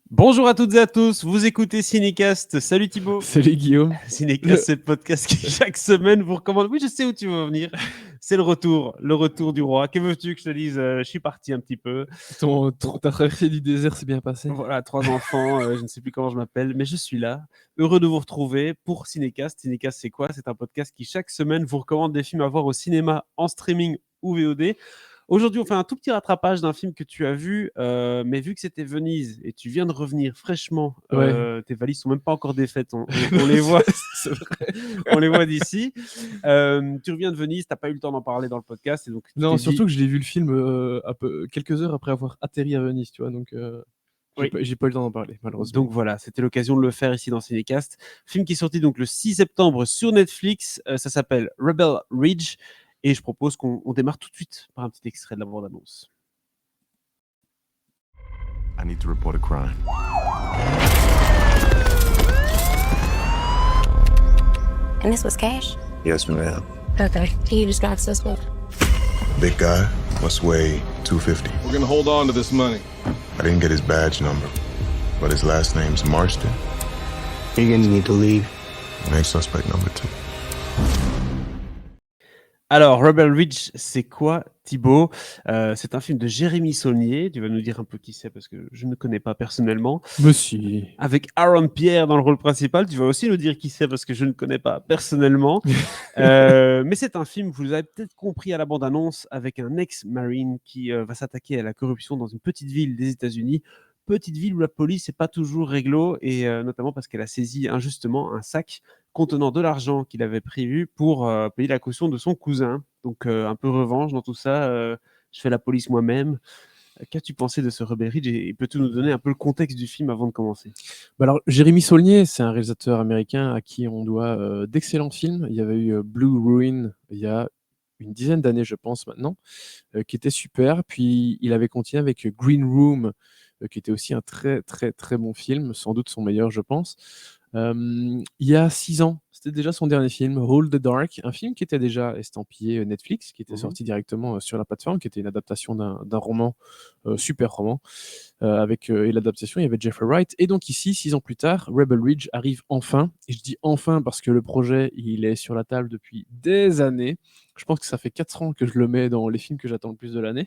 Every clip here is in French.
Bonjour à toutes et à tous, vous écoutez Cinécast. Salut Thibaut. Salut Guillaume. Cinécast, c'est le podcast qui chaque semaine vous recommande. Oui, je sais où tu veux en venir. C'est le retour du roi. Que veux-tu que je te dise? Je suis parti un petit peu. Ta traversée du désert s'est bien passée. Voilà, 3 enfants, je ne sais plus comment je m'appelle, mais je suis là. Heureux de vous retrouver pour Cinécast. Cinécast, c'est quoi? C'est un podcast qui chaque semaine vous recommande des films à voir au cinéma, en streaming ou VOD. Aujourd'hui, on fait un tout petit rattrapage d'un film que tu as vu, mais vu que c'était Venise et tu viens de revenir fraîchement, Ouais. tes valises sont même pas encore défaites, on les voit, C'est vrai. on les voit d'ici. Tu reviens de Venise, tu n'as pas eu le temps d'en parler dans le podcast et donc tu Non, t'es surtout dit que je l'ai vu le film quelques heures après avoir atterri à Venise, tu vois, donc oui. j'ai pas eu le temps d'en parler, malheureusement. Donc voilà, c'était l'occasion de le faire ici dans Cinécast. Film qui est sorti donc le 6 septembre sur Netflix, ça s'appelle Rebel Ridge et je propose qu'on démarre tout de suite par un petit extrait de la bande-annonce. I need to report a crime. And this was cash? Yes, ma'am. Okay. Can you describe the suspect? Big guy must weigh 250. We're gonna hold on to this money. I didn't get his badge number, but his last name's Marston. You're gonna need to leave. Next suspect number 2. Alors, Rebel Ridge, c'est quoi, Thibaut? C'est un film de Jérémy Saulnier. Tu vas nous dire un peu qui c'est parce que je ne connais pas personnellement. Monsieur. Avec Aaron Pierre dans le rôle principal. Tu vas aussi nous dire qui c'est parce que je ne connais pas personnellement. Mais c'est un film, vous l'avez peut-être compris à la bande-annonce, avec un ex-marine qui va s'attaquer à la corruption dans une petite ville des États-Unis. Petite ville où la police n'est pas toujours réglo, et notamment parce qu'elle a saisi injustement un sac contenant de l'argent qu'il avait prévu pour payer la caution de son cousin. Donc un peu revanche dans tout ça. Je fais la police moi-même. Qu'as-tu pensé de ce Rebel Ridge et peux-tu nous donner un peu le contexte du film avant de commencer? Bah alors, Jérémy Saulnier, c'est un réalisateur américain à qui on doit d'excellents films. Il y avait eu Blue Ruin il y a une dizaine d'années, je pense maintenant, qui était super. Puis il avait continué avec Green Room, qui était aussi un très très très bon film, sans doute son meilleur, je pense. Il y a 6 ans, c'était déjà son dernier film, Hold the Dark, un film qui était déjà estampillé Netflix, qui était sorti directement sur la plateforme, qui était une adaptation d'un roman, super roman, et l'adaptation, il y avait Jeffrey Wright. Et donc ici, 6 ans plus tard, Rebel Ridge arrive enfin. Et je dis enfin parce que le projet, il est sur la table depuis des années. Je pense que ça fait 4 ans que je le mets dans les films que j'attends le plus de l'année.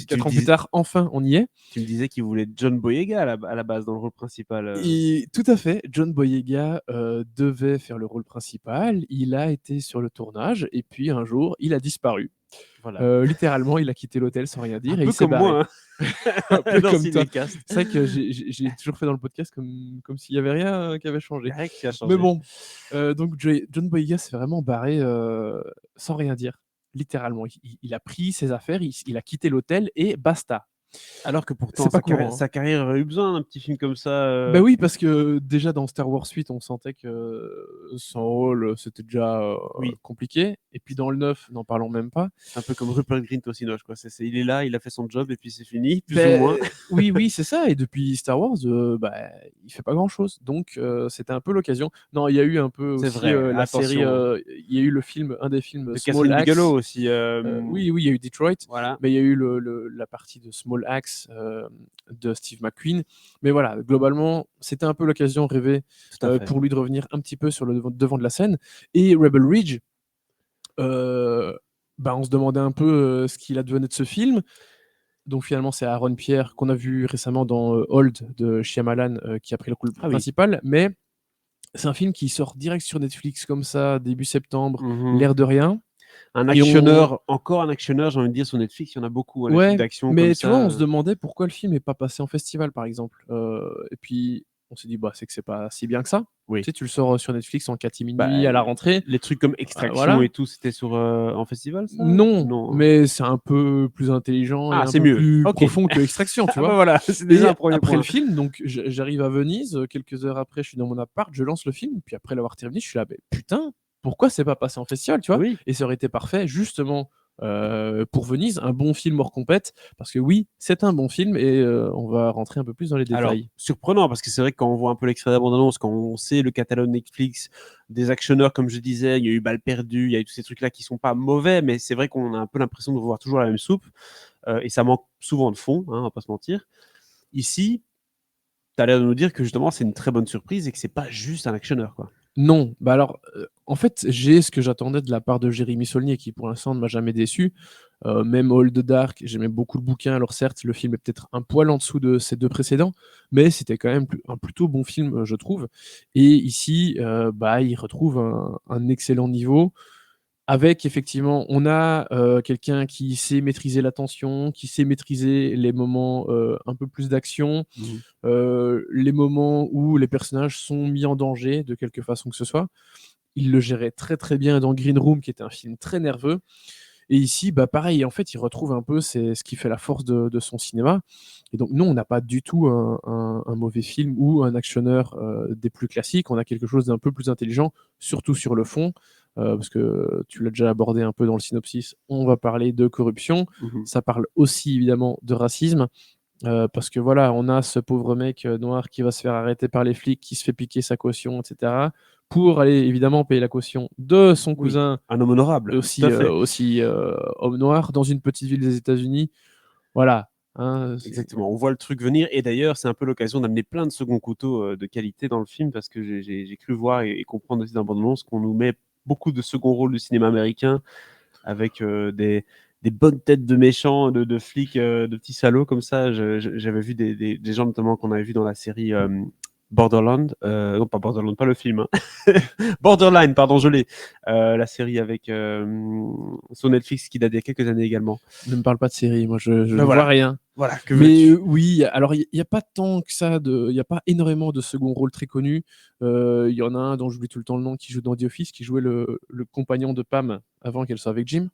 4 ans plus tard, enfin, on y est. Tu me disais qu'il voulait John Boyega à la base dans le rôle principal. Tout à fait. John Boyega devait faire le rôle principal. Il a été sur le tournage et puis un jour, il a disparu. Voilà. Littéralement, il a quitté l'hôtel sans rien dire Un et peu il s'est comme barré. moi, hein. Un peu Dans comme toi. Cinécast. C'est vrai que j'ai toujours fait dans le podcast comme s'il n'y avait rien qui avait changé. Rien qui a changé. Mais bon, donc John Boyega s'est vraiment barré sans rien dire. Littéralement, il a pris ses affaires, il a quitté l'hôtel et basta. Alors que pourtant, C'est pas courant, hein. sa carrière aurait eu besoin d'un petit film comme ça. Bah oui, parce que déjà dans Star Wars 8, on sentait que son rôle, c'était déjà Oui. compliqué. Et puis dans le 9, n'en parlons même pas. C'est un peu comme Rupert Grint au Cinoche, quoi. Il est là, il a fait son job et puis c'est fini, plus Ben, ou moins. oui, c'est ça. Et depuis Star Wars, il fait pas grand-chose. Donc c'était un peu l'occasion. Non, il y a eu un peu C'est aussi vrai, la attention. série. Il y a eu le film, un des films De Small Catherine Axe. Bigelow aussi. Oui, il y a eu Detroit. Voilà. Mais il y a eu la partie de Small Axe de Steve McQueen. Mais voilà, globalement, c'était un peu l'occasion rêvée Tout à fait. pour lui de revenir un petit peu sur le devant de la scène. Et Rebel Ridge, on se demandait un peu ce qu'il advenait de ce film. Donc finalement, c'est Aaron Pierre qu'on a vu récemment dans Old de Shyamalan qui a pris le rôle principal. Mais c'est un film qui sort direct sur Netflix comme ça, début septembre, l'air de rien. Un actionneur, encore un actionneur, j'ai envie de dire, sur Netflix, il y en a beaucoup, hein, les films d'action mais comme tu ça. vois, on se demandait pourquoi le film n'est pas passé en festival, par exemple. Et puis, on s'est dit, c'est que c'est pas si bien que ça. Oui. Tu sais, tu le sors sur Netflix en catimini à la rentrée. Les trucs comme Extraction voilà. et tout, c'était en festival, ça? Non, mais c'est un peu plus intelligent et un peu mieux. plus profond que Extraction, tu vois. Bah voilà, c'est déjà un premier après point. le film, donc j'arrive à Venise, quelques heures après, je suis dans mon appart, je lance le film, puis après l'avoir terminé, je suis là, putain, pourquoi c'est pas passé en festival, tu vois? Oui. Et ça aurait été parfait, justement, pour Venise, un bon film hors compète, parce que oui, c'est un bon film et on va rentrer un peu plus dans les détails. Alors, surprenant, parce que c'est vrai que quand on voit un peu l'extrait de la bande-annonce, quand on sait le catalogue Netflix, des actionneurs, comme je disais, il y a eu Balle perdue, il y a eu tous ces trucs-là qui sont pas mauvais, mais c'est vrai qu'on a un peu l'impression de voir toujours la même soupe, et ça manque souvent de fond, hein, on va pas se mentir. Ici, as l'air de nous dire que justement c'est une très bonne surprise et que c'est pas juste un actionneur, quoi. Non, bah alors, en fait, j'ai ce que j'attendais de la part de Jérémy Saulnier, qui pour l'instant ne m'a jamais déçu. Même Hold the Dark, j'aimais beaucoup le bouquin. Alors certes, le film est peut-être un poil en dessous de ces deux précédents, mais c'était quand même un plutôt bon film, je trouve. Et ici, il retrouve un excellent niveau. Avec effectivement, on a quelqu'un qui sait maîtriser la tension, qui sait maîtriser les moments un peu plus d'action, les moments où les personnages sont mis en danger de quelque façon que ce soit. Il le gérait très très bien dans Green Room, qui était un film très nerveux. Et ici, pareil, en fait, il retrouve un peu ce qui fait la force de son cinéma. Et donc, nous, on n'a pas du tout un mauvais film ou un actionneur des plus classiques. On a quelque chose d'un peu plus intelligent, surtout sur le fond, parce que tu l'as déjà abordé un peu dans le synopsis. On va parler de corruption. Ça parle aussi, évidemment, de racisme. Parce que voilà, on a ce pauvre mec noir qui va se faire arrêter par les flics, qui se fait piquer sa caution, etc., pour aller évidemment payer la caution de son Oui, cousin, un homme honorable, aussi, tout à fait. homme noir, dans une petite ville des États-Unis. Voilà. Hein, Exactement, on voit le truc venir et d'ailleurs c'est un peu l'occasion d'amener plein de seconds couteaux de qualité dans le film parce que j'ai cru voir et comprendre aussi dans la bande-annonce qu'on nous met beaucoup de second rôles du cinéma américain avec des bonnes têtes de méchants, de flics, de petits salauds comme ça. J'avais vu des gens notamment qu'on avait vu dans la série Borderland, non pas Borderland, pas le film, hein. Borderline, pardon, je l'ai. La série avec sur Netflix qui date d'il y a quelques années également. Ne me parle pas de série, moi je ne voilà. vois rien. Voilà, que Mais veux-tu ? oui, alors il n'y a pas tant que ça, il n'y a pas énormément de second rôles très connus. Il y en a un dont j'oublie tout le temps le nom qui joue dans The Office, qui jouait le compagnon de Pam avant qu'elle soit avec Jim.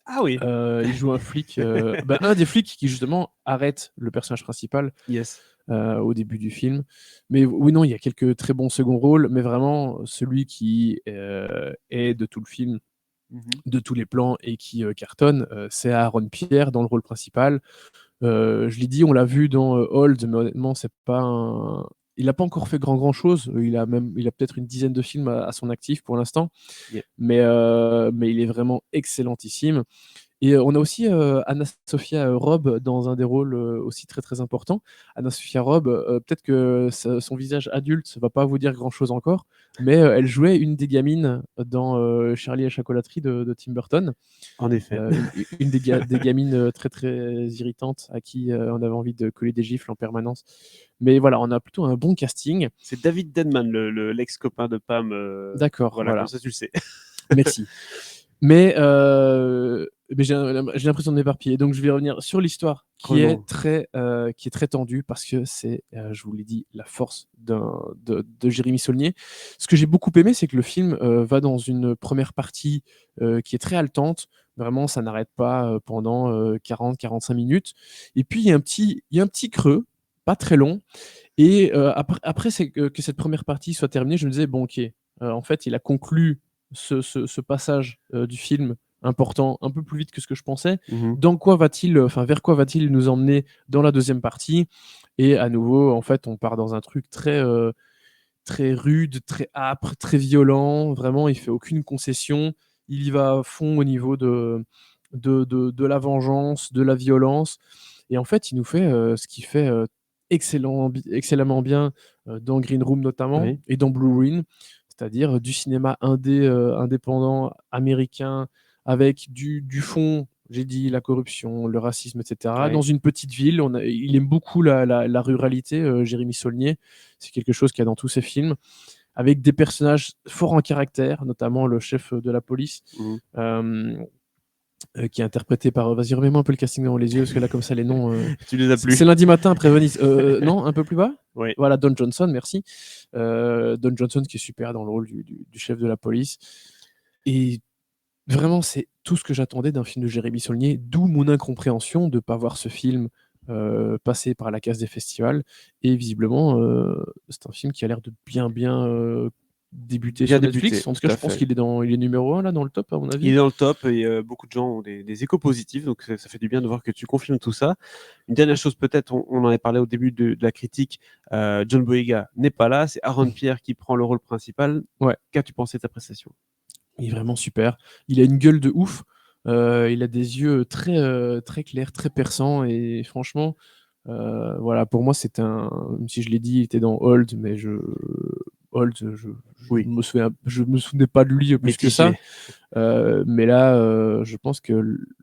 Ah oui, Il joue un flic, un des flics qui justement arrête le personnage principal yes. au début du film. Mais oui, non, il y a quelques très bons second rôles, mais vraiment celui qui est de tout le film, de tous les plans et qui cartonne, c'est Aaron Pierre dans le rôle principal. Je l'ai dit, on l'a vu dans Hold, mais honnêtement, c'est pas il n'a pas encore fait grand chose. Il a peut-être une dizaine de films à son actif pour l'instant, Yeah. mais il est vraiment excellentissime. Et on a aussi Anna-Sophia Robb dans un des rôles aussi très très importants. Anna-Sophia Robb, peut-être que son visage adulte ne va pas vous dire grand-chose encore, mais elle jouait une des gamines dans Charlie et la chocolaterie de Tim Burton. En effet. Une des gamines très très irritantes à qui on avait envie de coller des gifles en permanence. Mais voilà, on a plutôt un bon casting. C'est David Denman, l'ex-copain de Pam. D'accord, voilà, voilà. comme ça tu le sais. Merci. Mais j'ai l'impression de m'éparpiller. Donc je vais revenir sur l'histoire qui est très tendue parce que c'est, je vous l'ai dit, la force de Jérémy Saulnier. Ce que j'ai beaucoup aimé, c'est que le film va dans une première partie qui est très haletante. Vraiment, ça n'arrête pas pendant 40-45 minutes. Et puis, il y a un petit creux, pas très long. Et après que cette première partie soit terminée, je me disais, bon, ok, en fait, il a conclu ce passage du film important un peu plus vite que ce que je pensais. Vers quoi va-t-il nous emmener dans la deuxième partie? Et à nouveau, en fait, on part dans un truc très rude, très âpre, très violent. Vraiment, il fait aucune concession. Il y va à fond au niveau de la vengeance, de la violence. Et en fait, il nous fait ce qu'il fait excellemment bien dans Green Room notamment, Oui. et dans Blue Ruin, c'est-à-dire du cinéma indépendant américain avec du fond, j'ai dit la corruption, le racisme, etc. Oui. Dans une petite ville, il aime beaucoup la ruralité, Jérémy Saulnier, c'est quelque chose qu'il y a dans tous ses films, avec des personnages forts en caractère, notamment le chef de la police, qui est interprété par... Vas-y, remets-moi un peu le casting dans les yeux, parce que là, comme ça, les noms... Tu les as plus. C'est lundi matin après Venise. Non, un peu plus bas. Oui. Voilà, Don Johnson, merci. Don Johnson qui est super dans le rôle du chef de la police. Et vraiment, c'est tout ce que j'attendais d'un film de Jérémy Saulnier, d'où mon incompréhension de ne pas voir ce film passer par la case des festivals. Et visiblement, c'est un film qui a l'air de bien débuter sur Netflix. En tout cas, je pense qu'il est numéro 1 là, dans le top, à mon avis. Il est dans le top et beaucoup de gens ont des échos positifs, donc ça fait du bien de voir que tu confirmes tout ça. Une dernière chose peut-être, on en avait parlé au début de la critique, John Boyega n'est pas là, c'est Aaron Pierre qui prend le rôle principal. Ouais. Qu'as-tu pensé de ta prestation? Il est vraiment super. Il a une gueule de ouf. Il a des yeux très clairs, très perçants, et franchement, Voilà, pour moi, c'était même si je l'ai dit, il était dans Old, mais Old, Oui. je me souvenais pas de lui plus que ça. Mitigé. Mais là, je pense que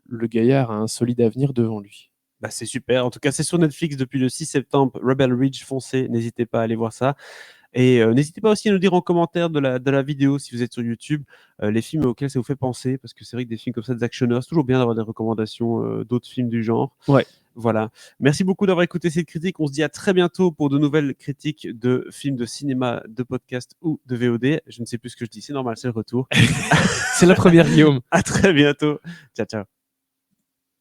le gaillard a un solide avenir devant lui. Bah, c'est super. En tout cas, c'est sur Netflix depuis le 6 septembre. Rebel Ridge, foncez, n'hésitez pas à aller voir ça. Et n'hésitez pas aussi à nous dire en commentaire de la vidéo, si vous êtes sur YouTube, les films auxquels ça vous fait penser, parce que c'est vrai que des films comme ça, des actionneurs, c'est toujours bien d'avoir des recommandations d'autres films du genre. Ouais. Voilà. Merci beaucoup d'avoir écouté cette critique. On se dit à très bientôt pour de nouvelles critiques de films de cinéma, de podcast ou de VOD. Je ne sais plus ce que je dis, c'est normal, c'est le retour. C'est la première, Guillaume. À très bientôt. Ciao, ciao.